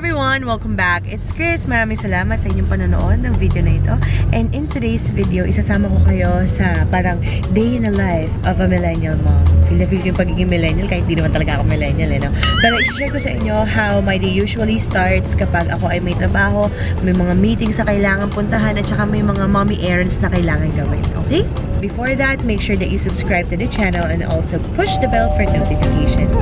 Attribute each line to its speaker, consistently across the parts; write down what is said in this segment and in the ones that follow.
Speaker 1: everyone! Welcome back. It's Chris. Maraming salamat sa inyong panonood ng video na ito. And in today's video, isasama ko kayo sa parang day in the life of a millennial mom. Feel ko yung pagiging millennial kahit di naman talaga ako millennial, no? Pero i-share ko sa inyo how my day usually starts kapag ako ay may trabaho, may mga meetings na kailangan puntahan, at saka may mga mommy errands na kailangan gawin. Okay? Before that, make sure that you subscribe to the channel and also push the bell for notifications.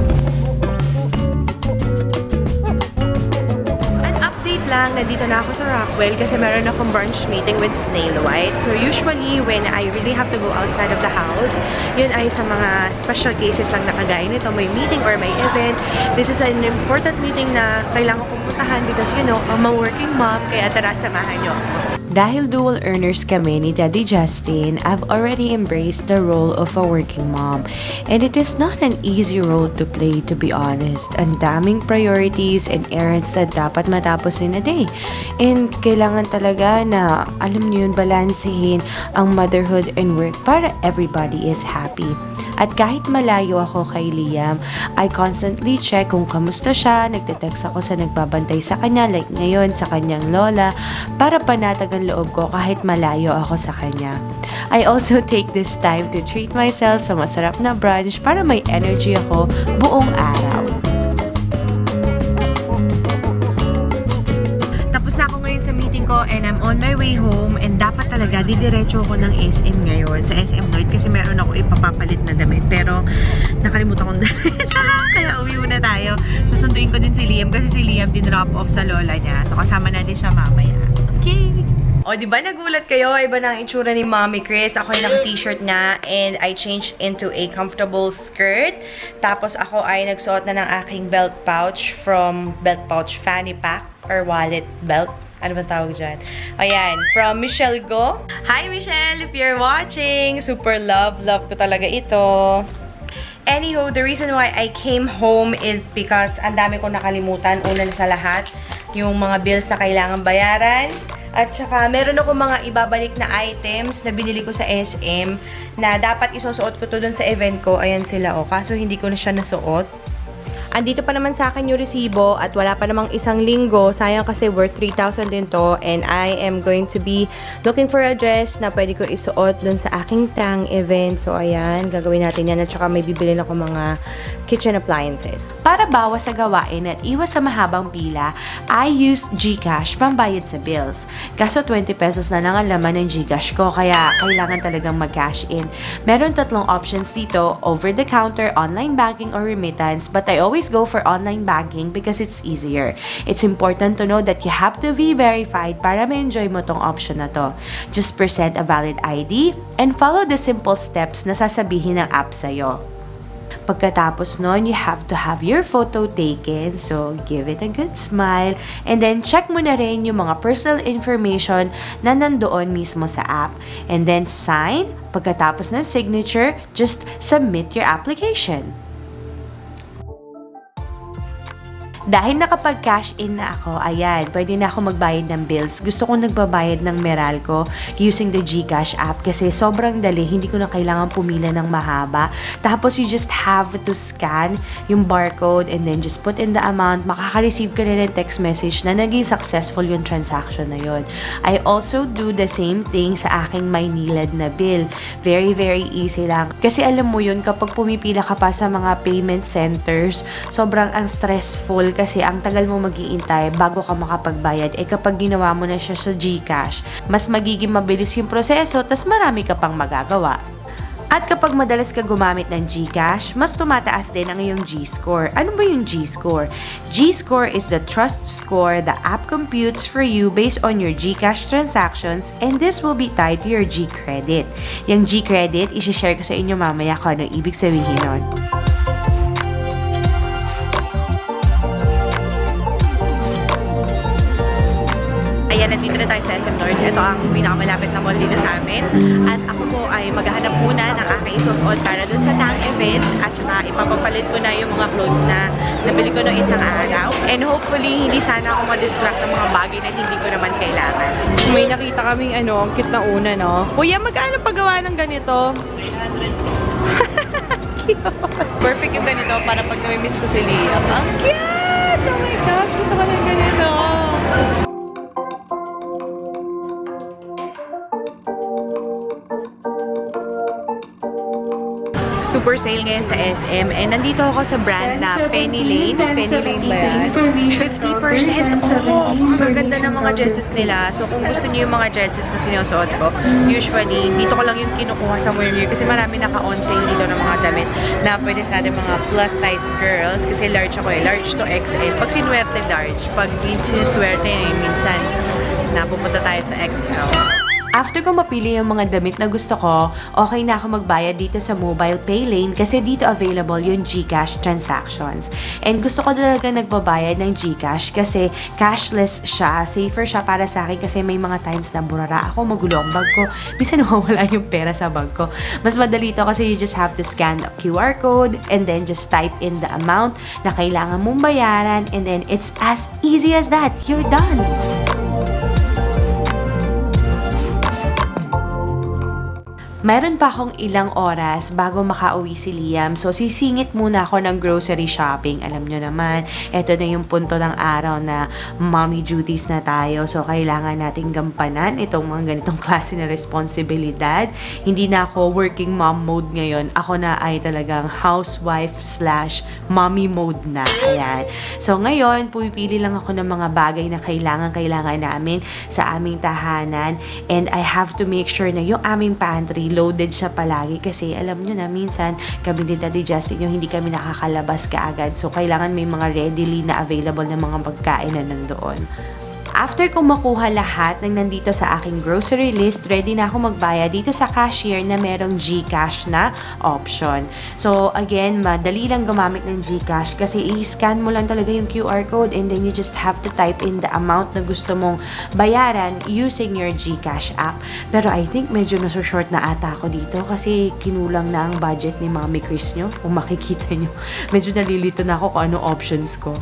Speaker 1: Lang, nandito na ako sa Rockwell kasi meron akong brunch meeting with Snail White. So usually, when I really have to go outside of the house, yun ay sa mga special cases lang na kagaya nito, may meeting or may event. This is an important meeting na kailangan kong puntahan because, you know, I'm a working mom, kaya tara, samahan nyo ako.
Speaker 2: Dahil dual earners kami ni Daddy Justin, I've already embraced the role of a working mom. And it is not an easy role to play, to be honest. Ang daming priorities and errands na dapat matapos in a day. And kailangan talaga na, alam niyo yun, balansehin ang motherhood and work para everybody is happy. At kahit malayo ako kay Liam, I constantly check kung kamusta siya, nagte-text ako sa nagbabantay sa kanya, like ngayon sa kanyang lola, para panatag ang loob ko kahit malayo ako sa kanya. I also take this time to treat myself sa masarap na brunch para may energy ako buong araw.
Speaker 1: Tapos na ako ngayon sa meeting ko and I'm on my way home, and dapat talaga didiretso ako ng SM ngayon, sa SM North, kasi meron ako ipapapalit na damit. Pero nakalimutan kong damit. Kaya uwi muna tayo. Susunduin ko din si Liam kasi si Liam din drop off sa lola niya. So kasama natin siya mamaya. Okay. O, di ba nagulat kayo? Iba na ang itsura ni Mommy Chris. Ako ay naka-t-shirt na and I changed into a comfortable skirt. Tapos ako ay nagsuot na ng aking belt pouch from belt pouch fanny pack or wallet belt. Ano ba tawag dyan? Ayan, from Michelle Go. Hi Michelle, if you're watching. Super love ko talaga ito. Anywho, the reason why I came home is because ang dami kong nakalimutan. Una sa lahat, yung mga bills na kailangan bayaran. At saka, meron ako mga ibabalik na items na binili ko sa SM na dapat isusuot ko to dun sa event ko. Ayan sila, oh. Kaso hindi ko na siya nasuot. Andito pa naman sa akin yung resibo at wala pa namang isang linggo. Sayang kasi worth 3,000 din to, and I am going to be looking for a dress na pwede ko isuot dun sa aking tang event. So, ayan. Gagawin natin yan. At saka may bibili ako mga kitchen appliances.
Speaker 2: Para bawas sa gawain at iwas sa mahabang pila, I use GCash pambayad sa bills. Kaso 20 pesos na lang ang laman ng GCash ko, kaya kailangan talagang mag-cash in. Meron tatlong options dito: over-the-counter, online banking, or remittance, but I always go for online banking because it's easier. It's important to know that you have to be verified para ma-enjoy mo tong option na to. Just present a valid ID and follow the simple steps na sasabihin ng app sa'yo. Pagkatapos nun, you have to have your photo taken. So, give it a good smile. And then, check mo na rin yung mga personal information na nandoon mismo sa app. And then, sign. Pagkatapos ng signature, just submit your application. Dahil nakapag-cash in na ako, ayan, pwede na ako magbayad ng bills. Gusto ko nagbabayad ng Meralco using the GCash app kasi sobrang dali, hindi ko na kailangan pumila ng mahaba. Tapos you just have to scan yung barcode and then just put in the amount. Makaka-receive ka na ng text message na naging successful yung transaction na yun. I also do the same thing sa aking Maynilad na bill. Very, very easy lang. Kasi alam mo yun, kapag pumipila ka pa sa mga payment centers, sobrang ang stressful kasi ang tagal mo mag-iintay bago ka makapagbayad. Kapag ginawa mo na siya sa GCash, mas magiging mabilis yung proseso, tas marami ka pang magagawa. At kapag madalas ka gumamit ng GCash, mas tumataas din ang iyong G-score. Ano ba yung G-score? G-score is the trust score the app computes for you based on your GCash transactions, and this will be tied to your G-credit. Yung G-credit, isi-share ko sa inyo mamaya kung ano ibig sabihin nun.
Speaker 1: Ayan, nandito na tayo sa SM North. Ito ang pinakamalapit na mall dito sa amin. At ako po ay maghahanap muna ng aking isusuot para dun sa tang event. At saka ipapapalit ko na yung mga clothes na nabili ko noong isang araw. And hopefully, hindi sana ako ma-distract ng mga bagay na hindi ko naman kailangan. May nakita kaming ang cute na una, no? Kuya, magkano paggawa ng ganito? 300. Cute. Perfect yung ganito para pag namimiss ko si Liam. Ang cute! Oh my gosh, gusto ko ng ganito. Super sale ngayon sa SM. And nandito ako sa brand na Penny Lane. Penny Lane ba yan? 50%. Oh, ang ganda ng mga dresses nila. So kung gusto niyo yung mga dresses na sinusuot ko, usually, dito ko lang yung kinukuha sa Wear New kasi marami naka-on sale dito ng mga damit na pwede sa ating mga plus size girls. Kasi large ako eh. Large to XL. Pag sinuwerte large, pag di sinuwerte minsan napupunta tayo sa XL.
Speaker 2: After ko mapili yung mga damit na gusto ko, okay na ako magbayad dito sa Mobile Pay Lane kasi dito available yung GCash transactions. And gusto ko talaga nagbabayad ng GCash kasi cashless siya. Safer siya para sa akin kasi may mga times na burara ako, magulo ang bag ko. Minsan nawawala yung pera sa bag ko. Mas madali to kasi you just have to scan the QR code and then just type in the amount na kailangan mong bayaran and then it's as easy as that. You're done! Mayroon pa akong ilang oras bago makauwi si Liam. So, sisingit muna ako ng grocery shopping. Alam nyo naman, eto na yung punto ng araw na mommy duties na tayo. So, kailangan nating gampanan itong mga ganitong klase na responsibilidad. Hindi na ako working mom mode ngayon. Ako na ay talagang housewife / mommy mode na. Ayan. So, ngayon, pumipili lang ako ng mga bagay na kailangan namin sa aming tahanan. And I have to make sure na yung aming pantry loaded siya palagi kasi alam nyo na minsan kami ni Daddy Justin yung hindi kami nakakalabas kaagad. So, kailangan may mga readily na available na mga pagkain na nandoon. After kong makuha lahat ng nandito sa aking grocery list, ready na ako magbayad dito sa cashier na merong GCash na option. So, again, madali lang gumamit ng GCash kasi i-scan mo lang talaga yung QR code and then you just have to type in the amount na gusto mong bayaran using your GCash app. Pero I think medyo nasushort na ata ako dito kasi kinulang na ang budget ni Mami Chris nyo. Kung makikita nyo, medyo nalilito na ako kung ano options ko.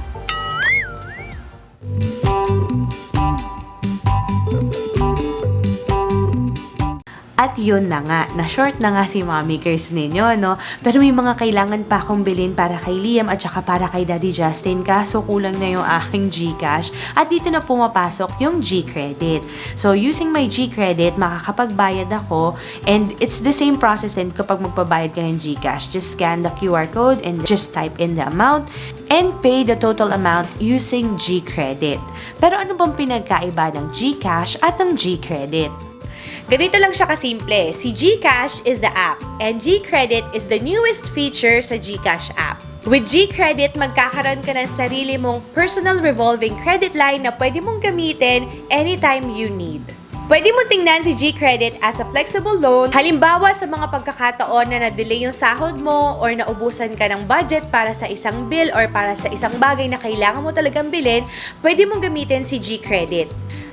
Speaker 2: At yun na nga, na-short na nga si Mommy Chris ninyo, no? Pero may mga kailangan pa akong bilhin para kay Liam at saka para kay Daddy Justin, kaso kulang na yung aking GCash. At dito na pumapasok yung G-Credit. So, using my G-Credit, makakapagbayad ako and it's the same process din kapag magbabayad ka ng GCash. Just scan the QR code and just type in the amount and pay the total amount using G-Credit. Pero ano bang pinagkaiba ng GCash at ng G-Credit? Ganito lang siya kasimple. Si GCash is the app and G-Credit is the newest feature sa GCash app. With G-Credit, magkakaroon ka ng sarili mong personal revolving credit line na pwede mong gamitin anytime you need. Pwede mo tingnan si G-Credit as a flexible loan. Halimbawa sa mga pagkakataon na na-delay yung sahod mo or naubusan ka ng budget para sa isang bill or para sa isang bagay na kailangan mo talagang bilhin, pwede mong gamitin si G-Credit.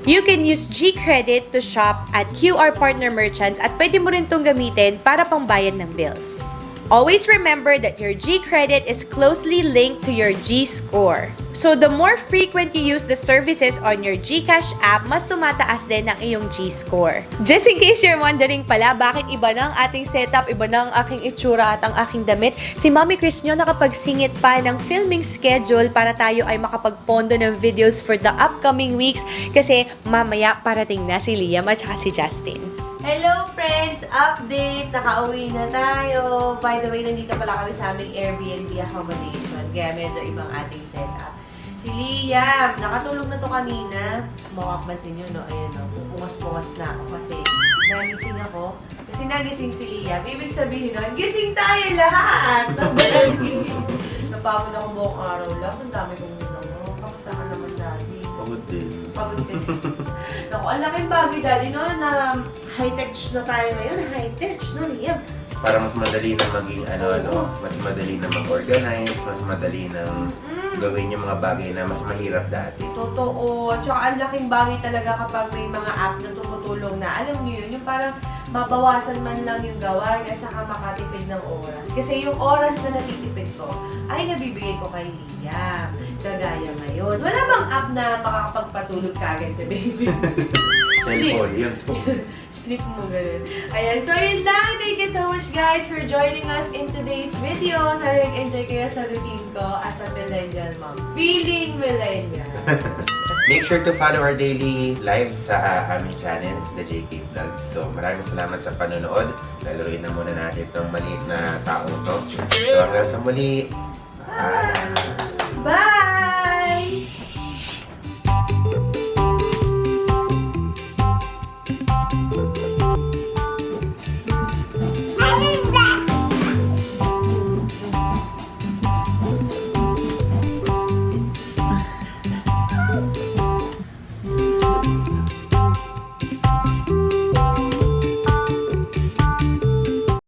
Speaker 2: You can use G-Credit to shop at QR partner merchants at pwede mo rin itong gamitin para pangbayad ng bills. Always remember that your G-Credit is closely linked to your G-Score. So, the more frequent you use the services on your GCash app, mas tumataas din ang iyong G-Score. Just in case you're wondering pala, bakit iba na ang ating setup, iba na ang aking itsura at ang aking damit, si Mommy Chris nyo nakapagsingit pa ng filming schedule para tayo ay makapagpondo ng videos for the upcoming weeks kasi mamaya parating na si Liam at saka si Justin. Hello friends! Update! Nakauwi na tayo! By the way, nandito pala kami sa aming Airbnb accommodation. Kaya medyo ibang ating setup. Si Liam, nakatulog na to kanina. Makakmasin nyo, no? Ayun, no? Pupungas-pungas na ako kasi nagising ako. Kasi nagising si Liam. Ibig sabihin nun, gising tayo lahat! Napagod ako buong araw lang. Ang dami kong kamusta ka naman dati?
Speaker 3: Pagod din.
Speaker 2: Pagod din. Naku, ang laking bagay dati, no? Na high-tech na tayo ngayon. High-tech, no, Liam?
Speaker 3: Para mas madali na maging mas madali na mag-organize, mas madali na gawin yung mga bagay na mas mahirap dati.
Speaker 2: Totoo. Tsaka ang laking bagay talaga kapag may mga app na tumutulong na. Alam niyo yun, yung parang mabawasan man lang yung gawain at saka makatipid ng oras. Kasi yung oras na natitipid ko ay nabibigay ko kay Liam. Kagaya ngayon. Wala bang app na makakapagpatulog ka agad sa baby?
Speaker 3: Simple, yun to.
Speaker 2: Sleep mo ganun. Ayan, so yun lang. Thank you so much guys for joining us in today's video. Sana nag-enjoy kayo sa routine ko as a millennial mom. Feeling millennial.
Speaker 3: Make sure to follow our daily lives sa aming channel, The JK Vlogs. So, maraming salamat sa panonood. Laluin na muna natin itong maliit na taong to. So, hanggang sa muli. Bye!
Speaker 2: Bye!